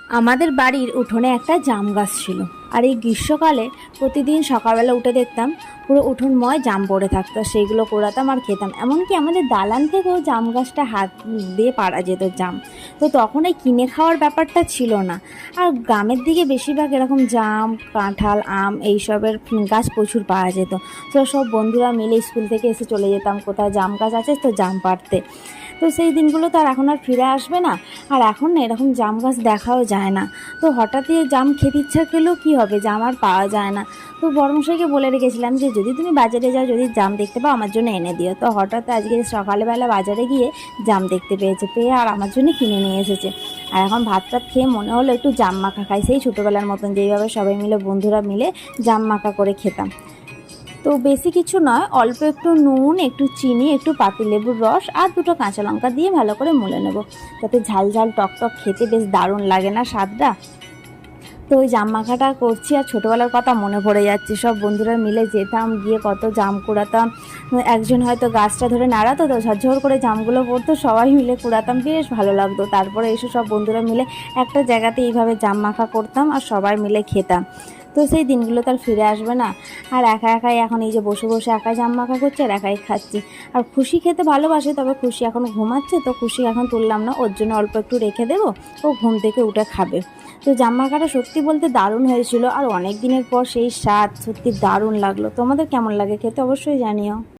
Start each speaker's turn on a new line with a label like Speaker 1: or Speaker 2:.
Speaker 1: আমাদের বাড়ির উঠোনে একটা জাম গাছ ছিল। আর এই গ্রীষ্মকালে প্রতিদিন সকালবেলা উঠে দেখতাম পুরো উঠোনময় জাম পড়ে থাকতো, সেইগুলো কুড়াতাম আর খেতাম। এমনকি আমাদের দালান থেকেও জাম গাছটা হাত দিয়ে পাড়া যেত জাম। তো তখন এই কিনে খাওয়ার ব্যাপারটা ছিল না। আর গ্রামের দিকে বেশিরভাগ এরকম জাম, কাঁঠাল, আম এইসবের গাছ প্রচুর পাওয়া যেত। তো সব বন্ধুরা মিলে স্কুল থেকে এসে চলে যেতাম কোথায় জাম গাছ আছে তো জাম পাড়তে। তো সেই দিনগুলো তো আর এখন আর ফিরে আসবে না। আর এখন না এরকম জাম গাছ দেখাও যায় না। তো হঠাৎই জাম খেতে ইচ্ছা করলেও কী হবে, জাম আর পাওয়া যায় না। তো বড়মশাইকে বলে রেখেছিলাম যে যদি তুমি বাজারে যাও, যদি জাম দেখতে পাও আমার জন্য এনে দিও। তো হঠাৎ আজকে সকালবেলা বাজারে গিয়ে জাম দেখতে পেয়ে আর আমার জন্য কিনে নিয়ে এসেছে। আর এখন ভাত টাত খেয়ে মনে হলো একটু জাম মাখা খাই, সেই ছোটোবেলার মতন যেইভাবে সবাই মিলে বন্ধুরা মিলে জাম মাখা করে খেতাম। তো বেশি কিছু নয়, অল্প একটু নুন, একটু চিনি, একটু পাতিলেবুর রস আর দুটো কাঁচা লঙ্কা দিয়ে ভালো করে মুলে নেব, যাতে ঝাল ঝাল টক খেতে বেশ দারুণ লাগে না স্বাদটা। তো ওই জাম মাখাটা করছি আর ছোটোবেলার কথা মনে পড়ে যাচ্ছে। সব বন্ধুরা মিলে যেতাম, গিয়ে কত জাম কুড়াতাম। একজন হয়তো গাছটা ধরে নাড়াতো, তো ঝরঝর করে জামগুলো পড়তো, সবাই মিলে কুড়াতাম, বেশ ভালো লাগতো। তারপরে এসে সব বন্ধুরা মিলে একটা জায়গাতে এইভাবে জাম মাখা করতাম আর সবাই মিলে খেতাম। তো সেই দিনগুলো তো আর ফিরে আসবে না। আর একা একাই এখন এই যে বসে বসে একাই জাম মাখা করছি আর একাই খাচ্ছি। আর খুশি খেতে ভালোবাসে, তবে খুশি এখন ঘুমাচ্ছে, তো খুশি এখন তুললাম না, ওর জন্য অল্প একটু রেখে দেবো, ও ঘুম থেকে উঠে খাবে। তো জাম মাখাটা সত্যি বলতে দারুণ হয়েছিল, আর অনেক দিনের পর সেই স্বাদ, সত্যি দারুণ লাগলো। তোমাদের কেমন লাগে খেতে অবশ্যই জানিও।